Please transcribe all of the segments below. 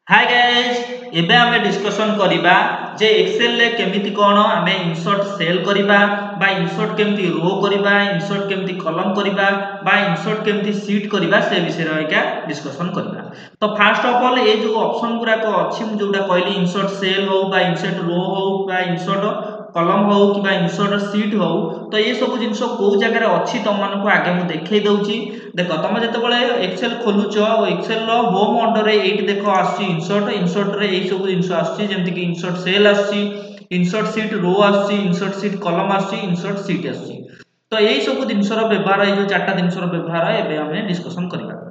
Hi guys एबे हमें discussion करिबा जे एक्सेल ले केमिति कोन हमें इंसर्ट सेल करिबा बा इंसर्ट केमिति रो करिबा इंसर्ट केमिति कॉलम करिबा बा इंसर्ट केमिति शीट करिबा से विषय रे एका डिस्कशन करिबा। तो फर्स्ट ऑफ ऑल ए जो ऑप्शन गुरा को अछि मु जोटा कहली इंसर्ट सेल हो बा इंसर्ट रो हो बा इंसर्ट कॉलम हो कि इंसर्ट शीट हो तो ये सब जिनस को जगह अच्छी तुम मानक आगे मुझे देखई दउची। देख तुम जिते एक्सेल खोलुच एक्सेल होम अंडर ये देख आसुची इंसर्ट इंसर्ट रे ये सब जिनस आसुची जेमति कि इंसर्ट सेल आसुची इंसर्ट शीट रो आसुची इंसर्ट शीट कॉलम आसुची इंसर्ट शीट आसुची। तो यही सब जिनसर व्यवहार ये जो चार्टा जिनसर व्यवहार एबे हमें डिस्कशन करबा।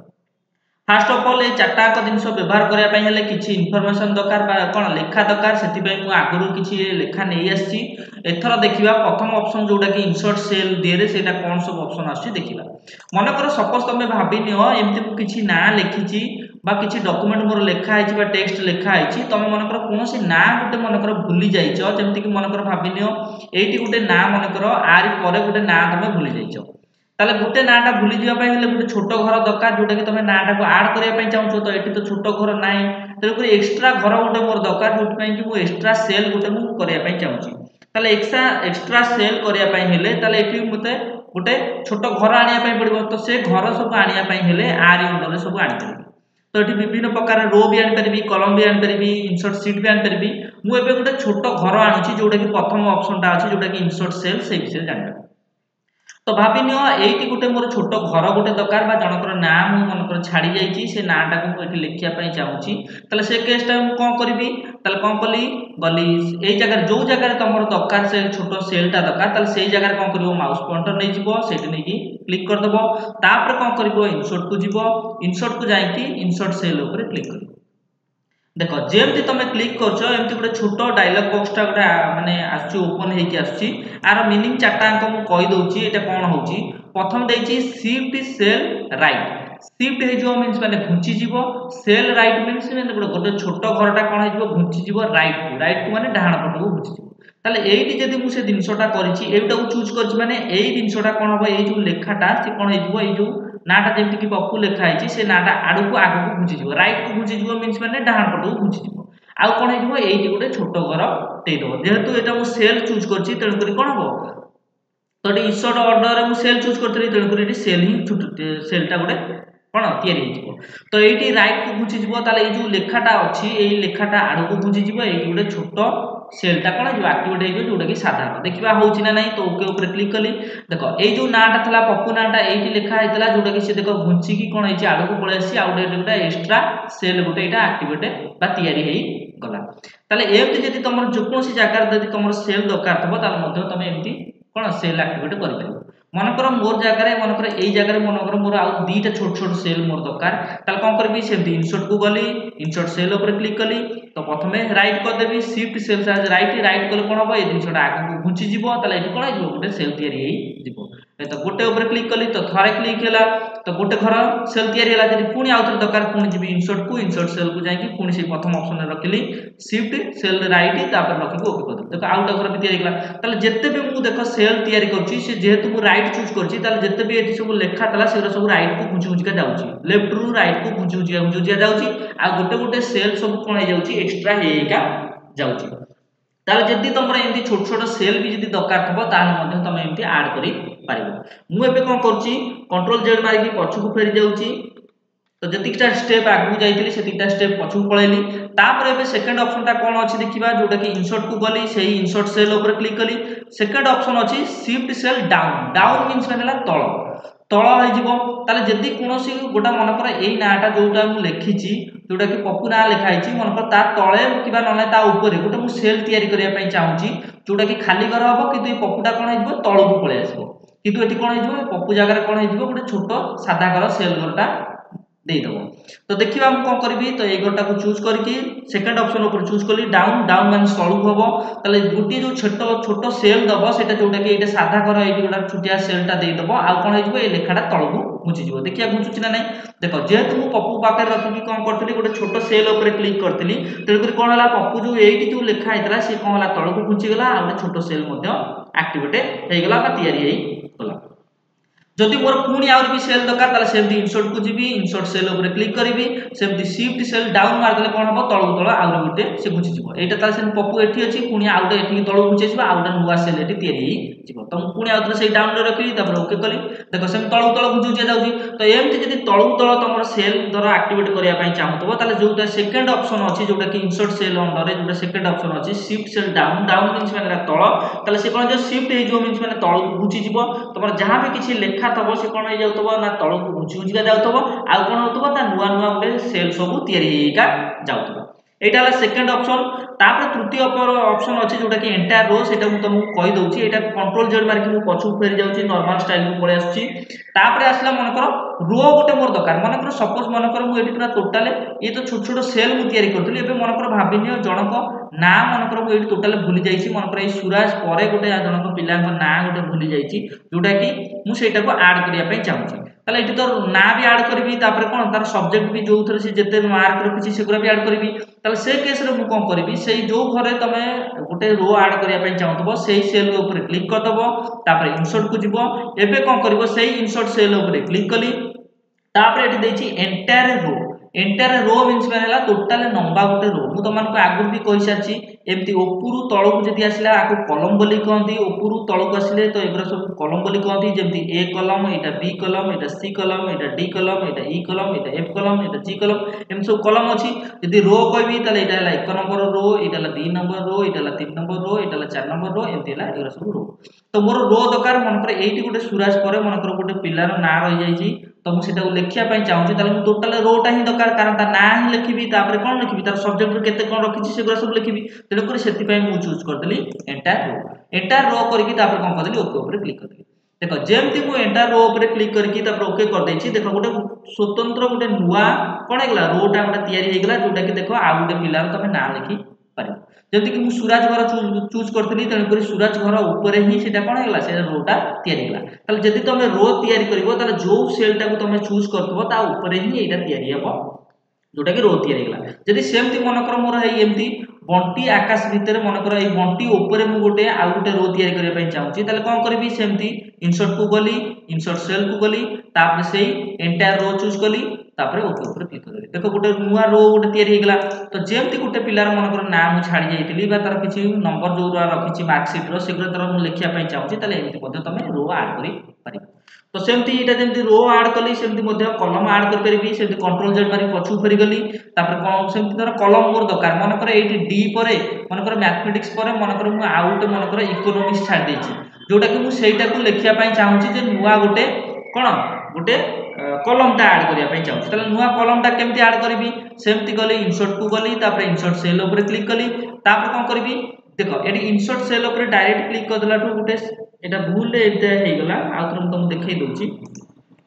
फास्ट ऑफ ऑल ये चार्टा जिनस व्यवहार करने हेले किसी इनफॉरमेशन दरकार कौन लेखा दरकार से आगुरी किसी लेखा नहीं आसी। एथर देखा प्रथम ऑप्शन जोटा कि इंसर्ट सेल दिए से कौन सब ऑप्शन आसी देखा। मनकर सपोज तुम भाभी नियो एमती किसी ना लिखी किसी डॉक्यूमेंट मोर लेखाई टेक्स्ट लेखाई तुम मनकर कौन ना गोटे मनकर भूली जाइछ जमती कि मनकर भाभी नियो एटी गोटे ना मनकर आरी पर गोटे ना तुम भूली जाइछ ताले गोटे नाटा भूली जावाई हेले गोटे छोट घर दरकार जोटा कि तुम नाटा को आड करने चाहूँ तो ये तो छोट घर ना तेणुक एक्सट्रा घर गोटे मोर दरकार जो कि एक्सट्रा सेल गोटे मुझे चाहूँगी ताले एक्सट्रा सेल करने हेले ताले ये मते गोटे छोट घर आने पड़ो तो से घर सब आने हेले आरी अंडर सब आनी तो ये विभिन्न प्रकार रो भी आनीपारि कलम भी आनीपारि इंसर्ट सीट भी आनीपारि मुझे गोटे छोट घर आणुची जोटा कि प्रथम ऑप्शन टा अच्छी जोटा कि इंसर्ट सेल से विषय जानते। तो भाभी नियो एटी गोटे मोर छोट घर गोटे दरकार जनकर ना मु मनकर छाड़ी जाइए से नाटा को मुझे लिखापी चाहूँगी ताले से केसटा कौन करी ताले कौन कली गली ये जगह जो जगह तुम दरकार से छोट सेलटा दरकार ताले से जगह कौन कर माउस पॉइंटर नहीं जीवो सेठी नहीं क्लिक करदेव तापर कौन कर इंसर्ट को जीव इंसर्ट को जाकि इंसर्ट सेल उपर क्लिक कर देख जमी तुम क्लिक करमती गोटे छोट डायलॉग बॉक्सटा गोटे मानने ओपन होगी आर मीनिंग चार्टा अंक मुझे कहीदे ये कौन हो प्रथम देखिए शिफ्ट सेल राइट शिफ्ट हो मीन्स माने घुंचीज सेल राइट मीन्स गोटे छोट घरटा कौन हो घुंचीज राइट को माने डाण पट को घुंचीज ताले एटी जदि मुझे जिनसटा करा चूज कर माने यही जिनसटा कौन हम ये जो लेखाटा सी कौन हो जो नाटा जमी कि पप्पू लिखाई से नाटा आड़ को आग को घुंचीज राइट को घुंचीज मीन्स माने डाण पट को घुंचीज आउ कौन हो गोटे छोट घर देदेव जेहेतु यहाँ मुझे सेल चूज कर तेणुक कौन हम तो ये इंसर्ट ऑर्डर में सेल चूज करी तेणुक सेल ही सेलटा गोटे कौन या तो ये राइट को घुंचीज ये जो लेखाटा अच्छी ये लेखाटा आड़ को घुंचीज ये गोटे छोट सेलटा कौन हो आक्टिवेट हो जोटा कि साधारण देखा हो नहीं तो ओके ऊपर क्लिक कली देख ये जो नाटा था पप्पू नाटा ये लिखा होता जोटा कि देख घुंचिकी कौन हो आड़ को पलि आसी आउटे गोटे एक्सट्रा सेल गोटे यहाँ आक्टिवेट या गला ताले एमती जदि तुम जेकोसी जगह जब तुम सेल दरकार थो तुम एमती कौन सेल आक्टिवेट कर मनकर मोर जगह मनकर यही जगह मनकर मोर आउ दीटा छोट छोट सेल मोर दरकार कौन करी से इंसर्ट को गली इंसर्ट सेल उपर क्लिक कली तो प्रथम राइट करदेवी शिफ्ट सेल राइट राइट कले कौन हम ये जिनसा आगे घुंचीज ये कौन हो गोटे सेल या तो गोटे उपर क्लिक कली तो थे क्लिक है तो गोटे घर सेल या पुणी आउ थे दरकार पुणी जी इंसर्ट को इंसर्ट सेल को जाकि पुणी से प्रथम ऑप्शन रखिली शिफ्ट सेल राइट तापर रखिक ओके कर देख आउ घर भी तैयारी जिते भी मुझे देख सेल तैयारी करेतु मुझे राइट चूज करते भी ये सब लेखा था से सब राइट को घुंची घुंचिका जाऊँगी लेफ्ट रु राइट को घुंची घुंचिका जाऊँगी आ गोटे गोटे सेल सब कौन हो एक्सट्रा होगा जाऊँगी ताले जदि तुम एमती छोट छोट सेल भी जब दरकार थो ताल तुम एमती आड कर मुझे कौन कर कंट्रोल जेड मारिकी पछक फेरी जाऊँगी तो जितटा स्टेप आगू जाइए से स्टेप पछक पलैली तापर एबे सेकंड ऑप्शन टा कौन अच्छी देखा जोटा कि इंसर्ट को गली से इंसर्ट सेल उपर क्लिक कली सेकंड ऑप्शन अच्छी shift cell down down means माने तल तल हो जदि कौन गोटा मनकर यही नाटा जोटा मुझे लिखी जोटा कि पप्पू ना लिखाई मनकर ता तले कि ना गोटे मुझे सेल या चाहूँगी जोटा कि खाली घर हम कि पप्पूटा कौन हो तल को पलि आस कितु ये कौन हो पप्पू जगह कौन हो गोटे छोट सादा घर सेल घरटा देदेव तो देखिए हम कौन करी तो ये घरटा को चूज करके सेकंड ऑप्शन ऊपर चूज कली डाउन डाउन मान तलू हम ताले गोटे जो छोट छोट सेल दब से जोटा कि ये साधा घर ये गोटा छुटिया सेलटा देदेव आउ कौन हो लेखाटा तलू घुंचीज देखिए घुंचुची ना नहीं देख जेहेतु मुझे पप्पू पाखे रखिकी कौन करी गोटे छोट सेल उपर क्लिक करी तेणुक कौन है पप्पू जो ये जो लेखा होता सी कौन है तलू घुंचीगला आ गोटे छोट सेल आक्टिवेट होगा या गला जदि मोर पुणी आउर भी सेल दरकार ताले सेमती इंसर्ट को जीवी इंसर्ट सेल ऊपर क्लिक करी सेमती शिफ्ट सेल डाउन मार देले कोन हबो तळु तळ आउर गोटे से घुची जीवो एटा ताले सेन पप्पू एठी अछि पुणी आउटे एठी तळु घुची जीवो आउटा नुवा सेल एठी तयारी जीवो त मु पुणी आउटे से डाउन रे रखी तापर ओके कली देखो सेम तळु तळ घुची जाउची तो एमती जदि तळु तळ तमर सेल द्वारा एक्टिवेट करिया पई चाहतबो ताले जोटा सेकंड ऑप्शन अछि जोटा कि इंसर्ट सेल अंडर रे जोटा सेकंड ऑप्शन अछि shift cell down down means माने तळ ताले से कोन जो शिफ्ट हे जो मींस माने तळ घुची जीवो तमर जहां भी किछि लेखा तबो से कोन हे जाउतबो ना तळ घुची घुची जाउतबो आ कोन होतबो ता नुवा नुवा गोटे सेल सब तयारी हेका जाउतबो एटा हला सेकंड ऑप्शन तापर तृतीय ऑप्शन अछि जोटा कि एंटायर रो सेटा मु तुमको कहि दउची एटा कंट्रोल जेड मार के मु पछु फेरी जाउची नॉर्मल स्टाइल को पळे आछी तापर आसला मन कर रो गोटे मोर दरकार मन कर सपोज मन कर मु एटी पूरा टोटल ये तो छोट छोट सेल मु तयारी करथली एबे मन कर भाबिनियो जनक ना मन कर मु एटी टोटल भूली जाईची मन कर ए सुराज परे गोटे जनक पिला ना गोटे भूली जाईची जोटा कि मु सेटा को ऐड करिया पई चाहूची ताले एटी तो ना भी ऐड करबी तापर कोन तार सब्जेक्ट भी जो थरे से जते मार्क रखिची सेगुरा भी ऐड करबी ताले से केस रे मु कोन करबी सेही जो घरे तमे गोटे रो ऐड करिया पई चाहतबो सेही सेल ऊपर क्लिक कर दबो तापर इंसर्ट को जिवो एबे कोन करबो सेही इंसर्ट सेल ऊपर क्लिक कली तापर एटी देछि एंटायर रो मींस मानेला टोटल नंबा गोटे रो मु तमन को आगु भी कहि सारछि एमती ओपुरु तळकु जदी आसिला आकु कॉलम बोली कहंती ओपुरु तळकु आसिले तो एबरा सब कॉलम बोली कहंती जेमती ए कॉलम एटा बी कॉलम एटा सी कॉलम एटा डी कॉलम एटा ई कॉलम एटा एफ कॉलम एटा जी कॉलम एम सब कॉलम अछि जदी रो कहबी ताले एटा ला 1 नंबर रो एटा ला 2 नंबर रो एटा ला 3 नंबर रो एटा ला 4 नंबर रो एमती ला एबरा सब रो तो मोर रो दरकार मन करे एठी गोटे सुराज परे मन करे गोटे पिलार ना रहि जाईची तो मु सेटा लेखिया पई चाहूची ताले मु टोटल रोटा ही दरकार कारण ता ना ही लिखिबी तापर कोन लिखिबी तार सब्जेक्ट रे केते कोन रखिची सेगुरा सब लिखिबी तेनो करे सेति पई मु चूज करदली एंटायर रो करकी तापर कोन करदली ओके ऊपर क्लिक करदली देखो जेमती मु एंटायर रो ऊपर क्लिक करकी तापर ओके कर देछि देखो गोटे स्वतंत्र गोटे नुवा कोन हेगला रोटा गोटे तयारी हेगला जोटा कि देखो आ गोटे पिलार तमे ना लिखि पारिबो जति कि मु सूरज घर चूज करथली तने करी सूरज घर ऊपर ही सेटा कोन हेगला से रोटा तयारी हेगला ताले जति तमे रो तयारी करिवो ताले जो सेल टा को तमे चूज करथबो ता ऊपर ही एटा तयारी हेबो जोटा कि रो तयारी हेगला जति सेमती मन कर मोर हे एमती बंटी आकाश भितर मन कर ए बंटी ऊपर मु गोटे आ गोटे रो तयारी करिया पई चाहूची ताले कोन करबी सेमती इंसर्ट को गली इंसर्ट सेल को गली तापर सेही एंटायर रो चूज कली तापर ओके ऊपर क्लिक करली देखो गोटे नुवा रो गोटे तयारी हेगला तो जेमती गोटे पिलार मन कर नाम छाडी जाईतिली बा तार किछि नंबर जो रखिछि मार्क शीट रो सेगुरा तर मु लेखिया पई चाहूची ताले एमती मध्ये तमे रो ऐड करि पारिबो तो सेमती एटा जेमती रो ऐड कली सेमती मध्ये कॉलम ऐड कर परिबी सेमती कंट्रोल जेड मारी पछु फेरी गली तापर कोन सेमती तर कॉलम मोर दरकार मन कर एटी डी परे मन कर मैथमेटिक्स परे मन कर मु आउट मन कर इकोनॉमिक्स छाडी देछि जोटा कि मु सेटा को लेखिया पई चाहूची जे नुवा गोटे कोन गोटे कॉलम टा ऐड करिया पई चाहूची तले नुवा कॉलम टा केमती ऐड करबी सेमती गली इंसर्ट को गली तापर इंसर्ट सेल ऊपर क्लिक कली तापर कोन करबी देखो एटी इंसर्ट सेल ऊपर डायरेक्ट क्लिक कर देलाठू गोटे एटा भूल रे एते हे गला आ तुम देखै दोची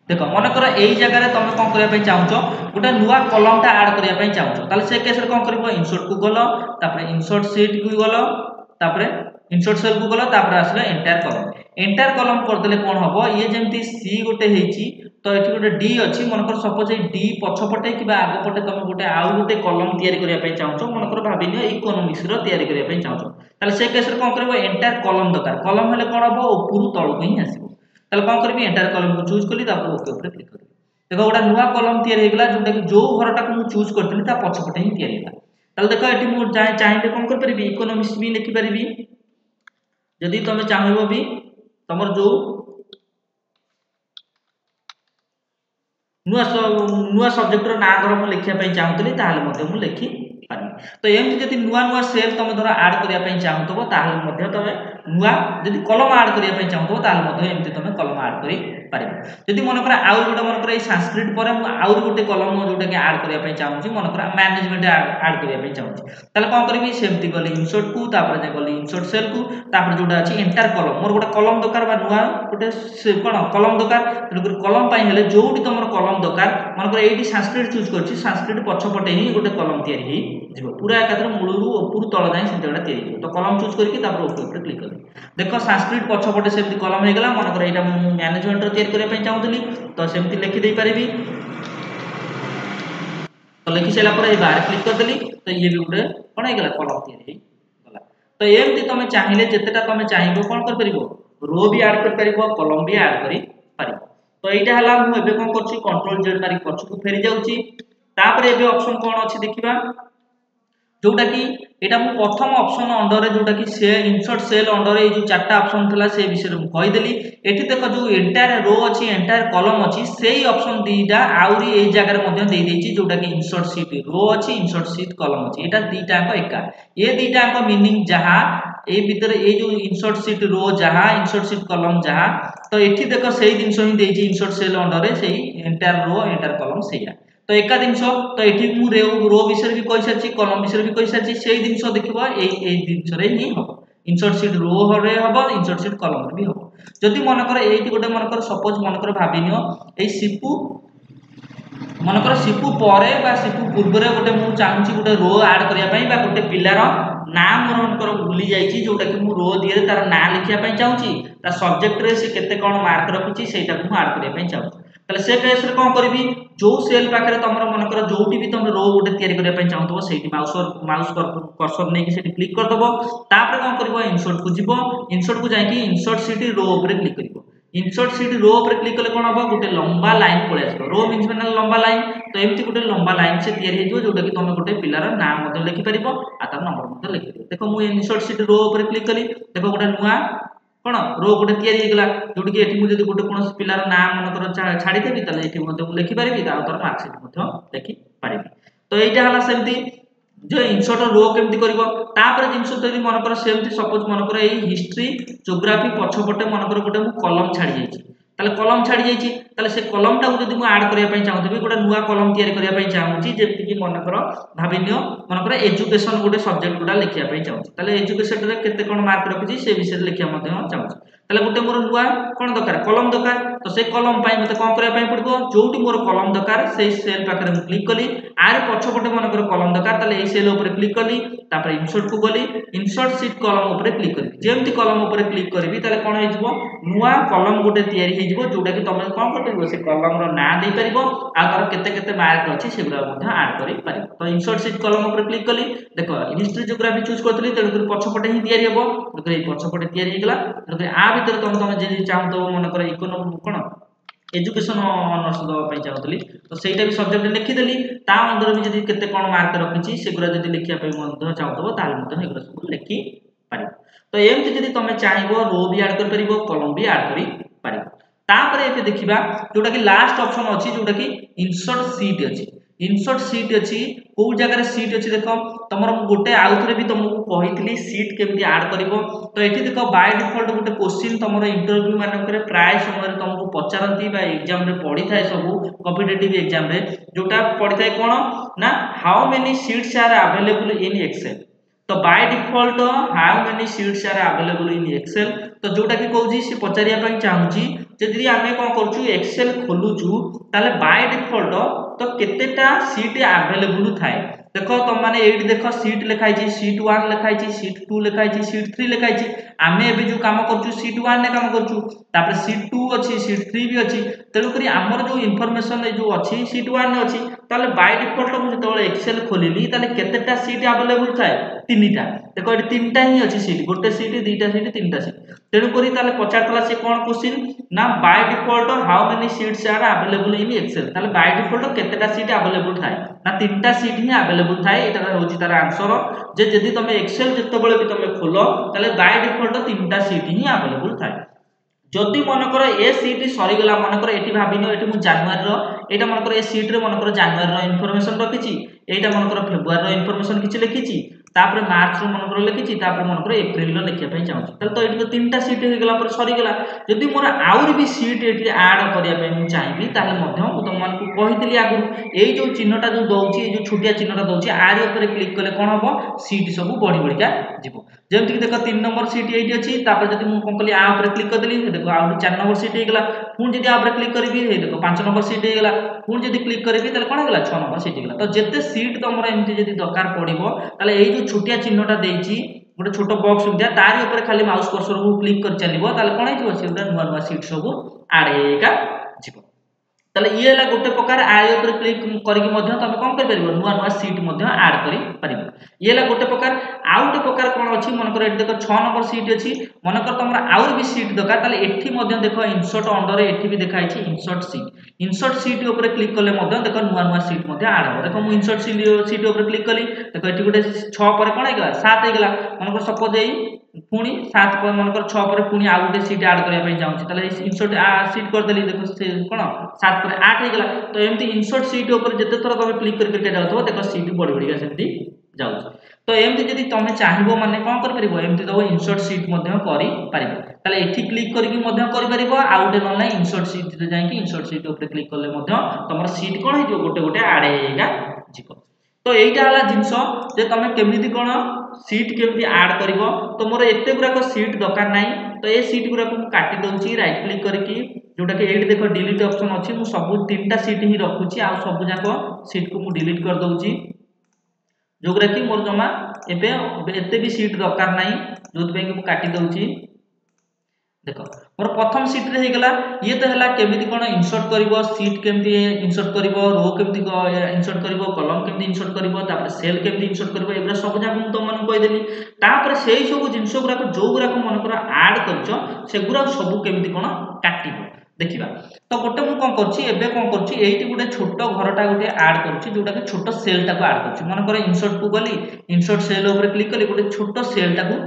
देखो मन कर एई जगह रे तमे कोन करिया पई चाहूचो गोटे नुवा कॉलम टा ऐड करिया पई चाहूचो ताले से केस रे कोन करबो इंसर्ट को गलो तापर इंसर्ट शीट को गलो तापर इंसर्ट सेल को गलो तापर आसले एंटायर कॉलम कर देले कोन हबो ये जेमती सी गोटे हेची तो एठी गोटे डी अछि मन कर सपोज ए डी पछपटे किबा आगो पटे तमे गोटे आउ गोटे कॉलम तयारी करिया पई चाहूचो मन कर भाबिनियो इकोनॉमिक्स रो तयारी करिया पई चाहूचो ताले से केस रे कोन करबो एंटायर कॉलम दरकार कॉलम हेले कोन हबो ऊपर तळ को ही आसीबो ताले कोन करबी एंटायर कॉलम को चूज कली तापर ओके ऊपर क्लिक करबी देखो गोटा नुवा कॉलम तयारी हेगला जोटा कि जो घरटा को मु चूज करथली ता पछपटे ही तयारी हेला ताले देखो एठी मु चाहिले कोन कर परिबी इकोनॉमिक्स भी लिखि परिबी जदी तमे चाहबो भी तमर जो नुआ सब्जेक्ट रो ना धर मु लिखिया पई चाहतली ताले मध्ये मु लिखि पारि तो एमति जति नुआ सेल तमे धर ऐड करिया पई चाहतबो ताले मध्ये तमे नुआ जति कलम ऐड करिया पई चाहतबो ताले मध्ये एमति तमे कलम ऐड करि पारिबो जति मन कर आउर गोटे मन कर ए संस्कृत परे मु आउर गोटे कलम जोटा कि ऐड करिया पई चाहूची मन कर मैनेजमेंट ऐड करिया पई चाहूची ताले कोन करबी सेमति गली इंसर्ट को तापर जे गली इंसर्ट सेल को तापर जोटा अछि एंटायर कलम मोर गोटे कलम दरकार बा नुआ गोटे कोन कलम दरकार तेनु कलम पई हेले जोटी तमर कलम दरकार मन कर एठी संस्कृत चूज करछि संस्कृत पछपटे ही गोटे कलम तयारी ही जिवो पूरा एकात्र मूलरू ऊपर तळ जाय सेटा तयारी जिवो तो कलम चूज करके तापर ओके ऊपर क्लिक कर देखो संस्कृत पछपटे सेमति कलम हे गेला मन कर एटा मैनेजमेंट रो तयारी करिया पई चाहूतली तो सेमति लिखि देई परिबी तो लिखि सेला पर ए बाहर क्लिक कर देली तो ये भी गोटे कोन हे गेला कलम तयारी गला तो एमति तमे चाहिले जेतेटा तमे चाहिबो कोन कर परिबो रो भी ऐड कर परिबो कलम भी ऐड करि परिबो तो एटा हला मु एबे कोन करछि कंट्रोल जेड मारी पछकु फेरी जाउछि तापर एबे ऑप्शन कोन अछि देखिबा जोटा कि एटा मु प्रथम ऑप्शन अंडर रे जोटा कि से इंसर्ट सेल अंडर रे जो चारटा ऑप्शन थला से विषय मु कहि देली एठी देखो जो एंटायर रो अछि एंटायर कॉलम अछि सेही ऑप्शन दीटा आउरी ए जगह रे मध्ये देई देछि जोटा कि इंसर्ट शीट रो अछि इंसर्ट शीट कॉलम अछि एटा दीटा को एका ए दीटा को मीनिंग जहा ए भीतर ए जो इंसर्ट शीट रो जहा इंसर्ट शीट कॉलम जहा तो एठी देखो सेही दिनसो ही देछि इंसर्ट सेल अंडर रे सेही एंटायर रो एंटायर कॉलम सेया तो एका दिनस तो एठी मु रो विषय भी कहि सारछि कॉलम विषय भी कहि सारछि सेही दिनस देखिबो ए दिनस रे ही हो इंसर्ट शीट रो रे हो इंसर्ट शीट कॉलम रे भी हो जदि मन कर एठी गोटे मन कर सपोज मन कर भाबिनियो ए सिपु मन कर सिपु परे बा सिपु पूर्व रे गोटे मु चाहूची गोटे रो ऐड करिया पई बा गोटे पिलार नाम मन कर भूली जाईची जोटा कि मु रो दिए तार ना लिखिया पई चाहूची ता सब्जेक्ट रे से केते कोन मार्क रखिची सेटा को मु ऐड करिया पई चाहूची तले से केस रे कोन करबी जो सेल पाखरे तमरो मन कर जोटी भी तुम रो गोटे तयारी करिया पई चाहतबो सेठी माउस कर्सर नै कि सेठी क्लिक कर दबो तापर कोन करबो इंसर्ट को जिवो इंसर्ट को जाई कि इंसर्ट शीट रो ऊपर क्लिक करिवो इंसर्ट शीट रो ऊपर क्लिक कले कोन हबो गोटे लंबा लाइन पळे आसबो रो मींस माने लंबा लाइन तो एम्ति गोटे लंबा लाइन से तयारी हेजो जोटा कि तुम गोटे पिलार नाम मते लिखि परिबो आ तार नंबर मते लिखि परिबो देखो मु इंसर्ट शीट रो ऊपर क्लिक कली देखो गोटे नुआ कोन रो गोटे तयारी हेगला जोटी कि एठी मु जदी गोटे कोन पिलार नाम मन कर छाडी देबी तले एठी मते मु लिखि परिबी ता तार मार्क शीट मते लिखि परिबी तो एटा हला सेमति जो इंसर्ट रो केमति करिवो तापर जिंस जदी मन कर सेमति सपोज मन कर एई हिस्ट्री ज्योग्राफी पछपटे मन कर गोटे मु कॉलम छाडी जाईची ताले कॉलम छाडी जाईची ताले से कॉलम टा जदी मु ऐड करिया पई चाहूतबी गोटे नुवा कॉलम तयारी करिया पई चाहूची जेति कि मन कर भाबिनियो मन कर एजुकेशन गोटे सब्जेक्ट गुडा लिखिया पई चाहूची ताले एजुकेशन रे केते कोन मार्क रखिची से विषय लिखिया मते चाहूची ताले गोटे मोर नुवा कोन दरकार कॉलम दरकार तो से कॉलम पई मते कोन करिया पई पड़िबो जोटी मोर कॉलम दरकार से सेल पाखरे मु क्लिक कली आर पछपटे मन कर कॉलम दरकार ताले ए सेल ऊपर क्लिक कली तापर इंसर्ट को गली इंसर्ट शीट कॉलम ऊपर क्लिक करी जेमति कॉलम ऊपर क्लिक करबी ताले कोन हेजबो नुवा कॉलम गोटे तयारी हेजबो जोटा कि तमे कोन करबो से कॉलम रो ना दे परिबो आ तार केते केते मार्क अछि सेगुरा मध्ये ऐड करि परिबो तो इंसर्ट शीट कॉलम ऊपर क्लिक कली देखो हिस्ट्री ज्योग्राफी चूज करतली तेनु कर पछपटे ही तयारी हेबो देखो ए पछपटे तयारी हेगला देखो आ भीतर तमे जे चाहतो मन कर इकोनॉमिक कोन एजुकेशन ऑनर्स दवा पई चाहतली तो सेटा भी सब्जेक्ट लिखि देली ता अंदर भी जदी केते कोन मार्क रखिची सेगुरा जदी लिखिया पई मध्ये चाहतो ताल मध्ये हेगुरा सब लिखि पारिबो तो एमति जदी तमे चाहिबो रो भी ऐड कर परिबो कॉलम भी ऐड करि पारिबो तापर एते देखिबा जोटा कि लास्ट ऑप्शन अछि जोटा कि इंसर्ट शीट अछि इंसर्ट शीट अछि को जगह रे शीट अछि देखो तमरो गोटे आउथरे भी तुमको कहितली शीट केमति ऐड करिवो तो एठी देखो बाय डिफॉल्ट गोटे क्वेश्चन तमरो इंटरव्यू माने करे प्राय समय तुमको पचारंती बा एग्जाम रे पढी थाए सब कॉम्पिटिटिव एग्जाम रे जोटा पढी थाए कोन ना how many sheets are available in Excel तो by default how many sheets are available in Excel तो जोटा कि कहूची से पचारिया पई चाहूची जदि आमे कोन करछु एक्सेल खोलुछु ताले बाय डिफॉल्ट तो केतेटा शीट अवेलेबल थाए देखो तुम माने एठी देखो शीट लिखाई छी शीट 1 लिखाई छी शीट 2 लिखाई छी शीट 3 लिखाई छी आमे एबे जो काम करछु शीट 1 ने काम करछु तापर शीट 2 अछि शीट 3 भी अछि तेनु करी हमर जो इंफॉर्मेशन जो अछि शीट 1 ने अछि ताले बाय डिफॉल्ट मु जतबे एक्सेल खोलिली ताले केतेटा शीट अवेलेबल थाए तीनटा देखो एठी तीनटा ही अछि शीट गोटे शीट दुईटा शीट तीनटा शीट तेनु करी ताले पचारतला से कोन क्वेश्चन ना by default how many sheets are available in Excel ताले बाय डिफॉल्ट केतेटा शीट अवेलेबल थाए ना तीनटा शीट ही अवेलेबल थाए एटा होची तार आंसर जे जदी तमे एक्सेल जतबेले भी तमे खोलो ताले बाय डिफॉल्ट तीनटा शीट ही अवेलेबल थाए जदि मन कर ए शीट सरी गला मन कर एठी भाबिनो एठी मु जनवरी रो एटा मन कर ए शीट रे मन कर जनवरी रो इंफॉर्मेशन रखिची एटा मन कर फेब्रुआरी रो इंफॉर्मेशन किछि लिखिची तापर मार्च रो मन कर लिखिची तापर मन कर अप्रैल रो लिखिया पई चाहू तले तो एठी तो तीनटा शीट हे गला पर सरी गला जदि मोर आउर भी शीट एठी ऐड करिया पई मु चाहबी ताले मध्य मु तुमन को कहितली आगु एई जो चिन्हटा जो दउची जो छोटिया चिन्हटा दउची आरी ऊपर क्लिक करले कोन हबो शीट सब बढी बढीका जिवो जेमति कि देखो 3 नंबर शीट एठी अछि तापर जदि मु कोन कली आ ऊपर क्लिक कर देली देखो आ 4 नंबर शीट हे गला पुन जदि आ ऊपर क्लिक करबी हे देखो 5 नंबर शीट हे गला पुन जदि क्लिक करबी तले कोन गला 6 नंबर शीट हे गला तो जते शीट तमरो एमति जदि दरकार पडिबो तले एई जो छोटिया चिन्हटा देइची गोटे छोट बॉक्स दिया तारी ऊपर खाली माउस कर्सर को क्लिक कर चलिबो ताले कोन हेजो सेटा नुवा नुवा शीट सब ऐड हेका जिवो ताले ये ला गोटे प्रकार आय ऊपर क्लिक करके मध्य तमे कोन कर परिबो नुवा नुवा शीट मध्य ऐड करि परिबो ये ला गोटे प्रकार आउ गोटे प्रकार कौन अच्छी मनकर ये देख 6 नंबर सीट अच्छी मनकर तुम आउर भी सीट दरकार ताले एठी मध्य देख इनसर्ट अंडर एठी भी देखाई इनसर्ट सीट ऊपर क्लिक कले देख नुआ नुआ सीट आड हो देख मुझे इनसर्ट सीट ऊपर क्लिक कली देख ये गोटे 6 पर कौन होगा 7 होगा मनकर सपोज यही पुणी 7 पर मनकर 6 पर पुणी आउ गोटे सीट आड करने चाहूँगी इनसर्ट सीट करदेली देख से कौन 7 पर 8 होगा तो एमती इनसर्ट सीट ऊपर जिते थर तुम क्लिक करके जाओ देख सीट बढ़ी बढ़िया सेमती जाऊँ तो एमती जदि तुम चाहिए माने कौन कर एमती तुम इनसर्ट सीट कर एठी क्लिक करके आउ गोटे ना इनसर्ट सीट जाकि इनसर्ट सीट ऊपर क्लिक कले तुम सीट कौन हो गोटे गोटे आड हो तो यहीटा है जिनस जे तुम केमी कौन सीट केमी आड कर तो मोर एत गुराक सीट दरकार ना तो ये सीट गुराक काटी दूसरी रईट क्लिक करके जोटा कि ये देख डिलीट ऑप्शन अच्छी मुझे सब 3टा सीट ही रखुची आ सब जाक सीट को मुझे डिलीट कर दूसरी जोगरा कि मोर जमा एते भी सीट दरकार ना जो कि काटी दूसरी देख मोर प्रथम सीट रे गला ये तो है केमिति कोन इंसर्ट करिवो सीट केमिति इंसर्ट करिवो रो केमिति इंसर्ट करिवो कॉलम केमिति इंसर्ट करिवो तापर सेल केमिति इंसर्ट करिवो एबरा सब जा हम तो मन कहि देली तापर सेही सब जिंस गुरा को जो गुरा को मन कर ऐड करछो से गुरा सब केमिति कोन काटिबो देखिबा तो गोटे मु कोन करछि एबे कोन करछि एइटी गोटे छोटो घरटा गोटे ऐड करछि जोटा कि छोटो सेलटा को ऐड करछि मन कर इंसर्ट को गली इंसर्ट सेल ऊपर क्लिक कली गोटे छोटो सेलटा को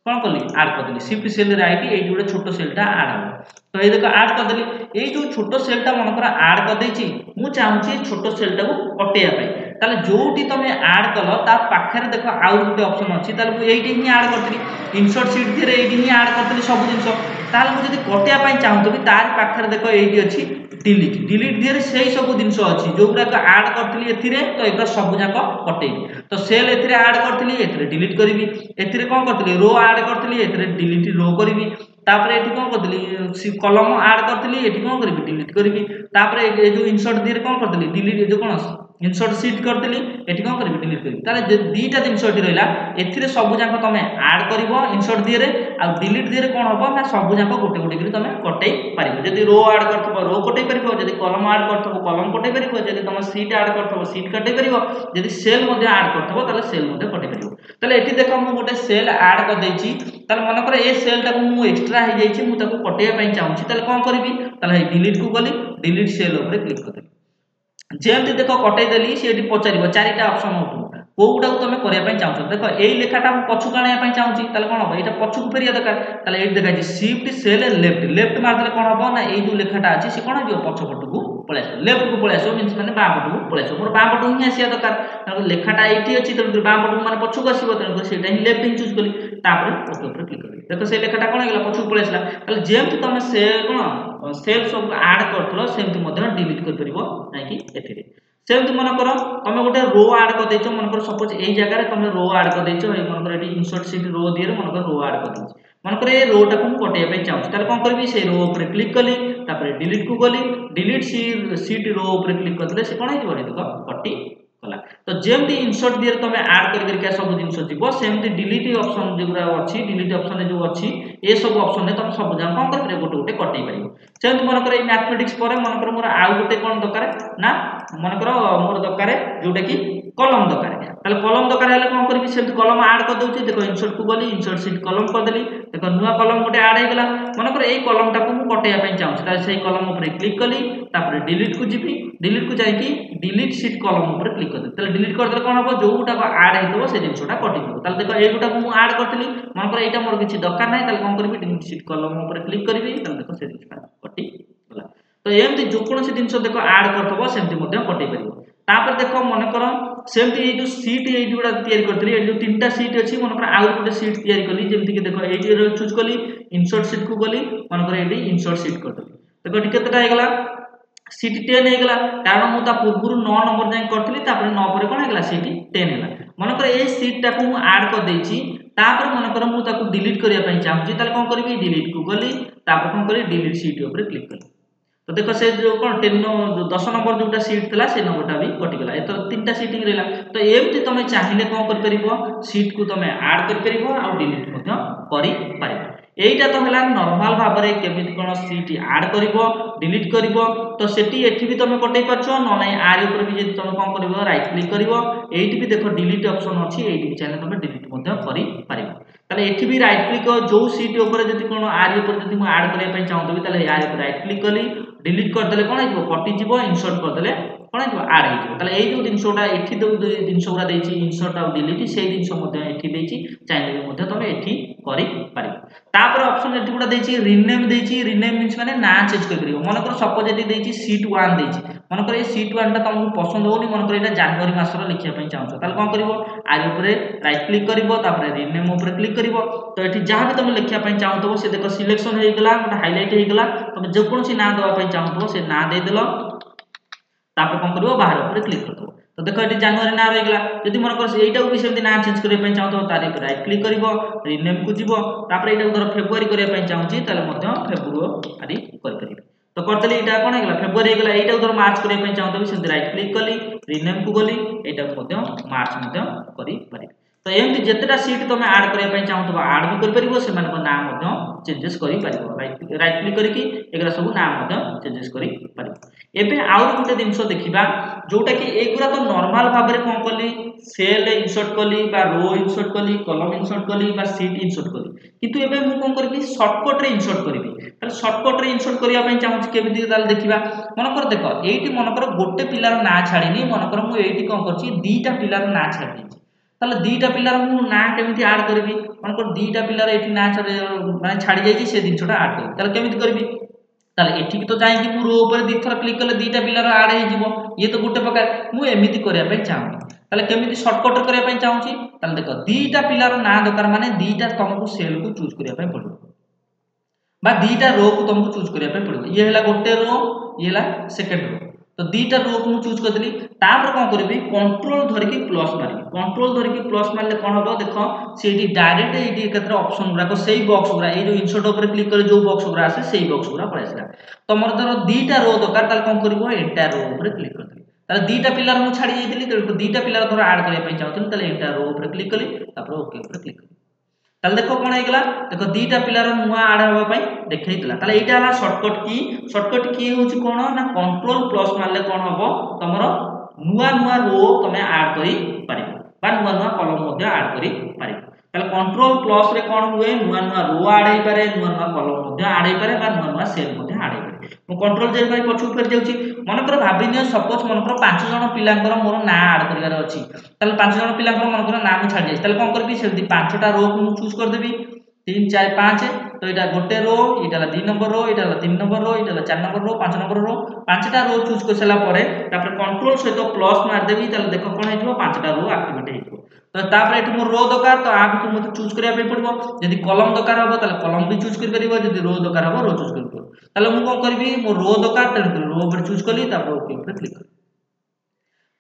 कौन कली ऐड कर देली शिफ्ट सेल राइट ये गोटे छोटो सेलटा ऐड हो तो ये देख ऐड कर देली ये जो छोटो सेलटा मनकर ऐड कर देछि मु चाहूछि छोटो सेलटा को कटेया पाई ताले जोटी तमे ऐड कलो ता पाखरे देखो आउ गोटे ऑप्शन अछि ताले मु एइटी ही ऐड करतली insert seat there eighty he add करतली सब जिंस ताले मु जदी कटेया पाई चाहूतबी तार पाखरे देखो एइटी अछि डिलीट दियर सेही सब जिंस अछि जोगरा को ऐड करतली एथिरे तो एगरा सब जाक कटेबी तो सेल एथिरे ऐड करतली एथिरे डिलीट करबी एथिरे कोन करतली रो ऐड करतली एथिरे डिलीट रो करबी तापर एठी कोन करतली कॉलम ऐड करतली एठी कोन करबी डिलीट करबी तापर ए जो इंसर्ट दियर कोन करतली डिलीट जो कोन इंसर्ट सीट करतली एठी कोन करबी डिलीट करबी ताले दीटा जिंस एठी रहला एथिरे सब जाक तमे ऐड करबो इंसर्ट दियर आ डिलीट दियर कोन होबो ना सब जाक गोटे गोटे करी तमे कटै पारिबो जदी रो ऐड करथबो रो कटै पारिबो जदी कॉलम ऐड करथबो कॉलम कटै पारिबो जदी तमे सीट ऐड करथबो सीट कटै पारिबो जदी सेल मध्ये ऐड करथबो ताले सेल मध्ये कटै पारिबो ताले एठी देखो मु गोटे सेल ऐड कर देछि ताले मन कर ए सेल टा को मु एक्स्ट्रा हे जाइछि मु ताको कटैया पई चाहूछि ताले कोन करबी ताले डिलीट को गली डिलीट सेल ऊपर क्लिक कर जेमती देख कटई देली सी पचार 4टा ऑप्शन उठू कोटा को तुम करने चाहूँ देख यही लेखाटा पछू आने चाहूँगी कौन हम यहाँ पछू फेरिया दरकार ये देखा शिफ्ट सेल लेफ्ट मारदे कौन हम ना ये जो लेखाटा अच्छी सी कौन हो पछपट को पलि आस लेफ्ट को पलि आस मीन मैंने बाँ पट को पलि आस मोर बाँ पट ही आसा दरकार लेखाटा ये अच्छी तेणुक बाँ पट को मैंने पछू आसो तेणुक से लेफ्ट ही चूज कली ओके ऊपर क्लिक करी देख से लेखाटा कौन है पछू पलि आसला जमी तुम सेल कौन सेल सब ऐड कर सेमती डिलीट कर सेमती मन कर तुम गोटे रो ऐड कर देछ मन कर सपोज यही जगह तुम रो ऐड कर देछ मन कर इंसर्ट सीट रो दिए मन कर रो ऐड कर देछ मन कर ये रो टा को कटेया चाहूँ ताले कौन करी से रो ऊपर क्लिक कली तापर डिलीट को गली डिलीट सीट रो ऊपर क्लिक करदे से कौन हो देख कटी गला तो जेमती इंसर्ट दिए तुम ऐड करके सब जिन जीव सेमती डिलीट ऑप्शन जो अच्छी डिलीट ऑप्शन जो अच्छी ये सब ऑप्शन तुम सब जगह कौन कर गोटे गोटे कटई पार सेमती मनकर ये मैथमेटिक्स पर मनकर मोर आउ गोटे कौन दरकार ना मनकर मोर दरकार जोटा कि कलम दरकार कलम दरकार है कौन करी सेमती कलम ऐड कर दूसरी देख इंसर्ट को गली इंसर्ट सीट कलम करदेली देख नुआ कलम गोटे ऐड होगा मनकर ये कलमटा को कटेया चाहूँ से कलम उपर क्लिक कली डिलीट को जीवी डिलीट को जाकि डिलीट सीट कलम उपर क्लिक कर डिलीट करदे कौन हम जो गुटाक ऐड होता से जिनसा कटिज देख ये गुटा को ऐड करी मनकर यहाँ मोर किसी दरकार ना कौन करी डिलीट सीट कलम उपर क्लिक करी देख से जिनसा कटिगला तो एमती जो कौन जिन देख ऐड करथबो सेमती कटई पार देख मनकर सेमती ये जो सीट ये जोड़ा तैयारी करथली ये जो 3टा सीट अच्छी मनकर आउ गोटे सीट तैयारी कली जेमती कि देख ये चूज कली इंसर्ट सीट को गली मनकर ये इंसर्ट सीट करथली देख केतेटा हे गला सीट 10 हे गला कारण मु ता पूर्व 9 नंबर जाय करथली तापर 9 पर कोन हे गला सीट 10 हेला मनकर ए सीट टा को मु ऐड कर देछि तापर मनकर मु ताको डिलीट करिया पई चाहूची ताले कोन करबी डिलीट को गली तापर कोन करी डिलीट सीट ऊपर क्लिक कली तो देख से जो कौन 10 नंबर जोटा सीट था से नंबरटा भी कटिगला ये तो 3टा सीटिंग रहा तो एमती तुम चाहिए कौन कर सीट को तुम ऐड कर डिलीट कर एटा तो है नॉर्मल भाव में केमिति कोन सीट ऐड करिवो डिलीट करिवो तो सेठी एठी भी तुम कटै परछो न नै आर ऊपर भी जदि तुम कोन करिवो राइट क्लिक करिवो एठी भी देखो डिलीट ऑप्शन अछि एठी भी चाहे तुम डिलीट मध्य करि पारिबो ताले एठी भी राइट क्लिक जो सीट ऊपर जदि कोन आर ऊपर जदि मु ऐड करिया पय चाहतबी ताले आर ऊपर राइट क्लिक कली डिलीट कर देले कोन आइबो कटि जिवो इंसर्ट कर देले कोन आइबो ऐड हे जिवो ताले एई जो जिंसोटा एठी दो जिंसोरा देछि इंसर्ट आ डिलीट सेही जिंसो मध्य एठी देछि चाहे भी मध्य तुम एठी करि पारिबो तापर ऑप्शन एठी गुडा देछि रीनेम मींस माने ना चेंज कर परिबो मन कर सपोज एठी देछि सीट 1 देछि मन कर ए सीट 1 ता तुमको पसंद होनी मन कर एटा जनवरी मासर लिखिया पय चाहछो ताले कोन करिवो आर ऊपर राइट क्लिक करिवो तापर रीनेम ऊपर क्लिक करिवो तो एठी जहां भी तुम लिखिया पय चाहतो से देखो सिलेक्शन हे गेला गोटा हाइलाइट हे गेला तुम जे कोनसी ना दवा पय चाहतो से ना दे देलो तापर कोन करिवो बाहर ऊपर क्लिक करदो तो देखो एटी जनवरी ना रहि गेला यदि मन कर एटा को भी सेमति ना चेंज करिया पय चाहतो तारे राइट क्लिक करिवो रीनेम को जिवो तापर एटा को फेब्रुआरी करिया पय चाहूची ताले मध्य फेब्रुआरी करि परिबे तो करतली एटा कोन हे गेला फेब्रुआरी हे गेला एटा को मार्च करिया पय चाहतो भी सेमति राइट क्लिक कली रीनेम को गली एटा को मध्य मार्च मध्य करि परिबे तो एमति जेतेटा सीट तुम ऐड करिया पय चाहतो ऐड भी करि परिबो से मानको नाम मध्य चेंजेस करि परिबो राइट क्लिक करिकि एगरा सब नाम मध्य चेंजेस करि परिबो एबे आउर गुटे दिनसो देखिबा जोटा कि एगुरा तो नॉर्मल भाव में कोन कली सेल इंसर्ट कली बा रो इंसर्ट कली कॉलम इंसर्ट कली बा सीट इंसर्ट कली किंतु एबे मु कोन करबी शॉर्टकट रे इंसर्ट करबी ताले शॉर्टकट रे इंसर्ट करिया पय चाहूची केमिति ताले देखिबा मन कर देखो एठी मन कर गोटे पिलार ना छाडीनी मन कर मु एठी कोन करची दीटा पिलार ना छाडी ताले दीटा पिलार मु ना केमिति ऐड करबी मन कर दीटा पिलार एठी ना माने छाडी जाईची से दिनछोटा ऐड करबी ताले केमिति करबी ताले एठी तो जाई कि मु रो ऊपर दी थर क्लिक करले दीटा पिलार ऐड हे जिवो ये तो गोटे प्रकार मु एमिति करिया पय चाहू ताले केमिति शॉर्टकट करिया पय चाहूची ताले देखो दीटा पिलार ना दरकार माने दीटा तुमको सेल को चूज करिया पय पड़ो बा दीटा रो को तुमको चूज करिया पय पड़ो ये हला गोटे रो ये हला सेकंड रो तो दीटा रो को चूज कर देली तापर कोन करबी कंट्रोल धरि की प्लस मारी कंट्रोल धरि की प्लस मारले कोन होबो देखो सेठी डायरेक्ट एठी एकत्र ऑप्शन गुरा को सेही बॉक्स गुरा ए जो इंसर्ट ऊपर क्लिक करे जो बॉक्स गुरा आसे सेही बॉक्स गुरा पळेसला तमर धर दीटा रो दरकार ताल कोन करबो एटा रो ऊपर क्लिक कर देली ताले दीटा पिलर मु छाडी जाईतली तो दीटा पिलर धर ऐड करिया पय चाहतली ताले एटा रो ऊपर क्लिक कली तापर ओके ऊपर क्लिक कली ताले देखो कोन हे गेला देखो दीटा पिलर नुआ ऐड होबा पय देखैतला ताले एटा हला शॉर्टकट की होची कोन ना कंट्रोल प्लस मारले कोन होबो तमरो नुआ रो तमे ऐड करि पारिबो बा नुआ कॉलम मध्ये ऐड करि पारिबो ताले कंट्रोल प्लस रे कोन हुए नुआ रो ऐड हे पारे नुआ कॉलम मध्ये ऐड हे पारे बा नुआ सेल मध्ये ऐड हे पारे मु कंट्रोल जे भाई पछु फेर जाउची मनकर भाबिनियो सपोज मनकर 5 जण पिलांकर मोर ना ऐड करिवार अछि ताले 5 जण पिलांकर मनकर नाम छाडी जाय ताले कोन करबी सेमति 5टा रो को चूज कर देबी 3 4 5 तो एटा गोटे रो एटा 2 नंबर रो एटा 3 नंबर रो एटा 4 नंबर रो 5 नंबर रो 5टा रो चूज कर सला परे तापर कंट्रोल सहित प्लस मार देबी ताले देखो कोन हेजो 5टा रो एक्टिवेट हेजो तो तापर एठी मोर रो दरकार तो आ भी मते चूज करिया पे पड़बो यदि कॉलम दरकार होबो ताले कॉलम भी चूज कर परिबो यदि रो दरकार होबो रो चूज कर परिबो ताले मु कोन करबी मोर रो दरकार ताले रो ऊपर चूज करली तापर ओके ऊपर क्लिक करली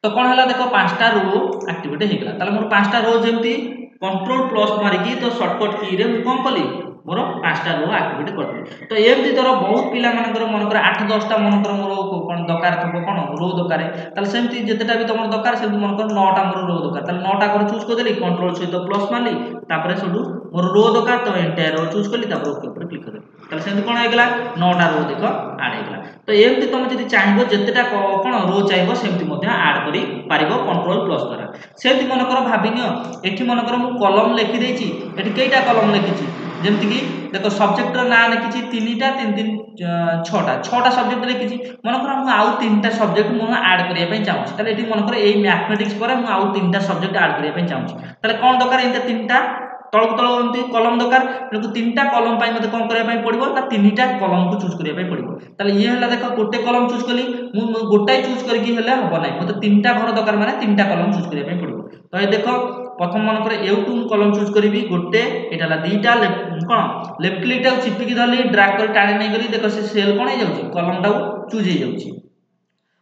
तो कोन हला देखो 5टा रो एक्टिवेट हे गेला ताले मोर 5टा रो जेमती कंट्रोल प्लस मारिकी तो शॉर्टकट की रे मु कोन कली मोर 5टा रो एक्टिवेट करली तो एमती तोर बहुत पिला मानकर मनकर 8 10 टा मनकर मोर कोन दरकार थबो कोन रो दरकार ताले सेमती जेतेटा भी तमर दरकार सेमती मनकर 9 टा मोर रो दरकार ताले 9 टा कर चूज कर देली कंट्रोल सहित प्लस मारली तापर सडू मोर रो दरकार तो एंटायर रो चूज करली तापर ओके ऊपर क्लिक कर ताले सेमती कोन हे गेला 9 टा रो देखो ऐड हे गेला तो एमती तुम जदि चाहिबो जेतेटा कोन रो चाहिबो सेमती मध्ये ऐड करि पारिबो कंट्रोल प्लस द्वारा सेमती मनकर भाबिनियो एठी मनकर मु कॉलम लिखि देछि एठी केइटा कॉलम लिखिछि जेमति कि देखो सब्जेक्ट रो ना लिखिछि 3टा 3 3 6टा सब्जेक्ट लिखिछि मनकर मु आउ 3टा सब्जेक्ट मु ऐड करिया पय चाहूछि ताले एठी मनकर एई मैथमेटिक्स पर मु आउ 3टा सब्जेक्ट ऐड करिया पय चाहूछि ताले कोन दरकार एंते 3टा तळक तळ एमती कॉलम दरकार लेकिन 3टा कॉलम पय मते कोन करिया पय पड़िबो ना 3टा कॉलम को चूज करिया पय पड़िबो ताले ये हला देखो गोटे कॉलम चूज कली मु गोटाई चूज करकी हेले हबो नै मते 3टा घर दरकार माने 3टा कॉलम चूज करिया पय पड़िबो तो ये देखो प्रथम मन करे एउ2 कॉलम चूज करबी गोटे एटाला दीटा कोन लेफ्ट क्लिक टा चिपकी धरली ड्रैग कर टाणी नै गली देखो से सेल कोन हे जाउची कॉलम टा चूज हे जाउची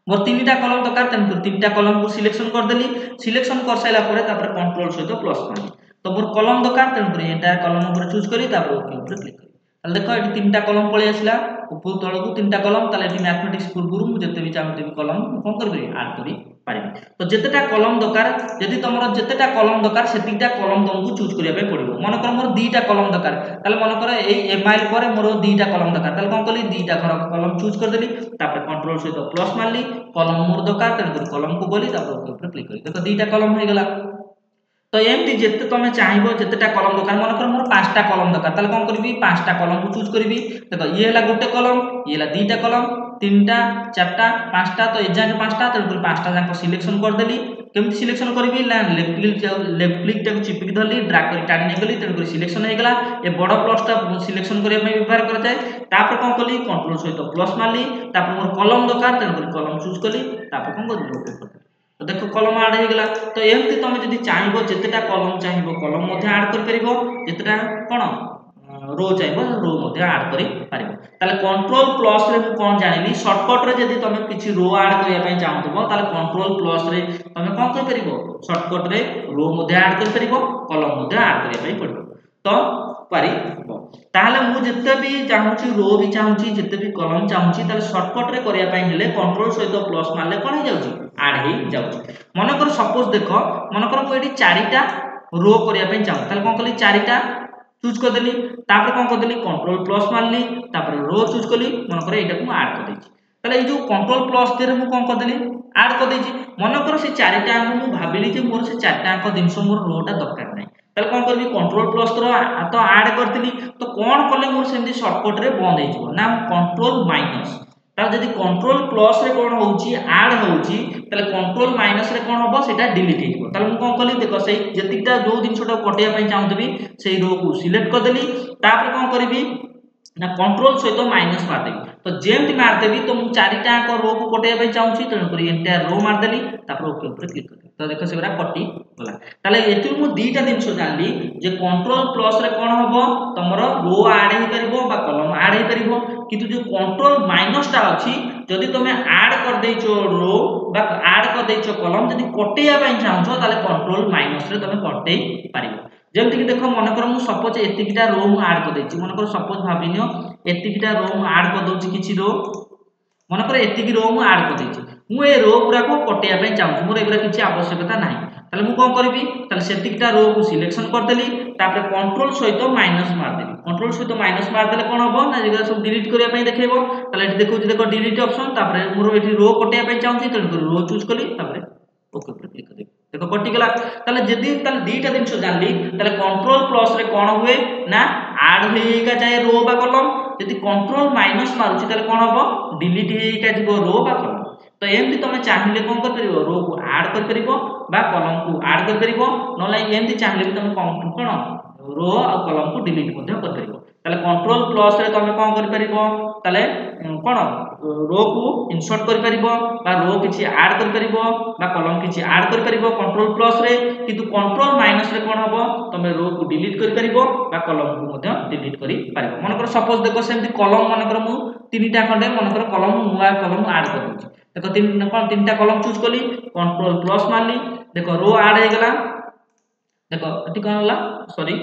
मोर 3टा कॉलम दरकार तन 3टा कॉलम को सिलेक्शन कर देली सिलेक्शन कर साइला परे तापर कंट्रोल सहित प्लस मारली तो मोर कॉलम दरकार तन पर एटा कॉलम ऊपर चूज करी तापर ओके ऊपर क्लिक करी ताले देखो ये तीनटा कलम पळै आसला ऊपर तळ को तीनटा कलम ताले ये मैथमेटिक्स पूर्व मु जते भी चाहते कलम कोन कर ऐड करी पारिबे तो जेतेटा कलम दरकार यदि तुमरो जेतेटा कलम दरकार सेतिटा कलम तुमको चूज करिया पे पड़िबो मन कर मोर दीटा कलम दरकार ताले मन कर ए एमआईएल पर मोर दीटा कलम दरकार ताले कोन कली दीटा कलम चूज कर देली तापर कंट्रोल सहित प्लस मारली कलम मोर दरकार तने कलम को बोली तापर ओके ऊपर क्लिक करी देखो दीटा कलम हो गेला तो एमती जिते तुम चाहिए जितेटा कलम दरकार मन कर मोर 5टा कलम दरकार ताले कोन करबी 5टा कलम को चूज करबी देखो ये हला गोटे कलम ये हला दीटा कलम 3टा 4टा 5टा तो एजाके 5टा तो 5टा जाक सिलेक्शन कर देली केमती सिलेक्शन करबी लेफ्ट क्लिक टाको चिपिक धरली ड्रैग कर टाणी नै गली तने सिलेक्शन हो गेला ए बड़ प्लस टा सिलेक्शन करिया पे व्यवहार कर जाय तापर कोन कली कंट्रोल सहित प्लस मारली तापर मोर कलम दरकार तने कलम चूज कली तापर कोन कर तो देखो कलम ऐड हो गला तो एमती तुम जदि चाहिबो जेतेटा कलम चाहिबो कलम मध्ये ऐड कर परिबो जेतेटा कोन रो चाहिबो रो मध्ये ऐड करि परिबो ताले कंट्रोल प्लस रे कोन जानिली शॉर्टकट रे जदि तुम किछि रो ऐड करिया पय चाहतबो ताले कंट्रोल प्लस रे तुम कोन कर परिबो शॉर्टकट रे रो मध्ये ऐड कर परिबो कलम मध्ये ऐड करिया पय पड़िबो तो परिबो ताले मु जते भी चाहूची रो भी चाहूची जते भी कलम चाहूची ताले शॉर्टकट रे करिया पय हेले कंट्रोल सहित प्लस मारले कोन हो जाउची ऐड हो जाउची मन कर सपोज देखो मन कर को एटी 4टा रो करिया पय चाहू ताले कोन कली 4टा चूज कर देली तापर कोन कर देली कंट्रोल प्लस मारली तापर रो चूज कली मन कर एटा को ऐड कर देची ताले ए जो कंट्रोल प्लस दे रे मु कोन कर देली ऐड कर देची मन कर से 4टा मु भाबिली जे मोर से 4टा अंक जिंस मोर रोटा दरकार नै ताले कोन करबी कंट्रोल प्लस तो ऐड करतली तो कोन कले मोर सेमती शॉर्टकट रे बंद हे जिवो ना कंट्रोल माइनस तार जदि कंट्रोल प्लस रे कोन होउची ऐड होउची ताले कंट्रोल माइनस रे कोन होबो सेटा डिलीट हे जिवो ताले मु कोन कली देखो सेई जतिटा जो जिंसटा कटिया पय चाहतबी सेई रो को सिलेक्ट कर देली तापर कोन करबी ना कंट्रोल सहित माइनस मार देबी तो जेमति मार देबी तो मु 4टा अंक रो को कटिया पय चाहूची तण करी एंटायर रो मार देली तापर ओके ऊपर क्लिक कर तो देखो सेबरा कटि गला ताले एतु मु दीटा दिनसो जानली जे कंट्रोल प्लस रे कोन होबो तमरो रो ऐड हे परिबो बा कलम ऐड हे परिबो किंतु जो कंट्रोल माइनस टा अछि जदि तुमे ऐड कर देइछो रो बा ऐड कर देइछो कलम जदि कटिया पय चाहछो ताले कंट्रोल माइनस रे तुमे कटै परिबो जेमति कि देखो मन कर मु सपोज एतिकिटा रो मु ऐड कर देछि मन कर सपोज भाबिनियो एतिकिटा रो मु ऐड कर दोछि किछि रो मन कर एतिकि रो मु ऐड कर देछि मु ए रो पूरा को कटिया पय चाहछु मोर एबरा किछि आवश्यकता नाही ताले मु कोन करबी ताले सेतिकिटा रो को सिलेक्शन कर देली तापर कंट्रोल सहित माइनस मार देबी कंट्रोल सहित माइनस मार देले कोन होबो ना जेगा सब डिलीट करिया पय देखेबो ताले एठी देखौ जे देखो डिलीट ऑप्शन तापर मोर एठी रो कटिया पय चाहछु तण कर रो चूज कली तापर ओके पर क्लिक कर देबी देखो कटि गेला ताले जदि ताले दीटा दिन सो जानली ताले कंट्रोल प्लस रे कोन हुए ना ऐड हेइका जाय रो बा कलम जदि कंट्रोल माइनस मारुछि ताले कोन होबो डिलीट हेइका जिवो रो बा कलम तो एमती तुम चाहिए कौन कर परिबो रो को ऐड कर परिबो बा कलम को ऐड कर परिबो नले एमती चाहिए तुम कोन रो आ कलम को डिलीट मध्य कर परिबो ताले कंट्रोल प्लस रे तुम कोन कर परिबो ताले कोन रो को इंसर्ट कर परिबो बा रो किछि ऐड कर परिबो बा कलम किछि ऐड कर परिबो कंट्रोल प्लस रे किंतु कंट्रोल माइनस रे कोन हबो तुम रो को डिलीट कर परिबो बा कलम को मध्य डिलीट करि परिबो मन कर सपोज देखो सेमती कलम मन कर मु 3टा खंडे मन कर कलम नुआ कलम ऐड कर दूची देखो 3टा कलम चूज कली कंट्रोल प्लस मारली देखो रो ऐड हे गेला देखो एटी कोन होला सॉरी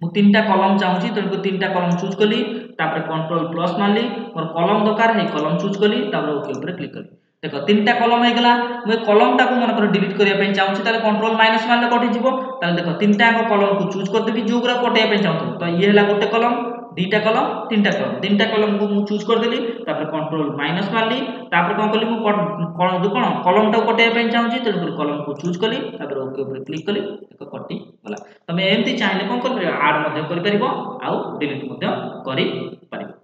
मु 3टा कलम चाहूची तनको 3टा कलम चूज कली तापर कंट्रोल प्लस मारली और कलम दरकार है कलम चूज कली तापर ओके ऊपर क्लिक कली देखो 3टा कलम हे गेला मु कलम टा को मन कर डिलीट करिया पे चाहूची ताले कंट्रोल माइनस मारले कटि जिवो ताले देखो 3टा कलम को चूज कर देबी जोगरा कटिया पे चाहतो तो ये हला गोटे कलम 2टा कलम 3टा कलम को मु चूज कर देली तापर कंट्रोल माइनस मारली तापर कोन कली मु कोन कलम टा कटिया पे चाहूची तनको कलम को चूज कली तापर ओके ऊपर क्लिक कली देखो कटि गला तमे एमती चाहिले कोन कर ऐड मध्य करि परिबो आ डिलीट मध्य करि परिबो।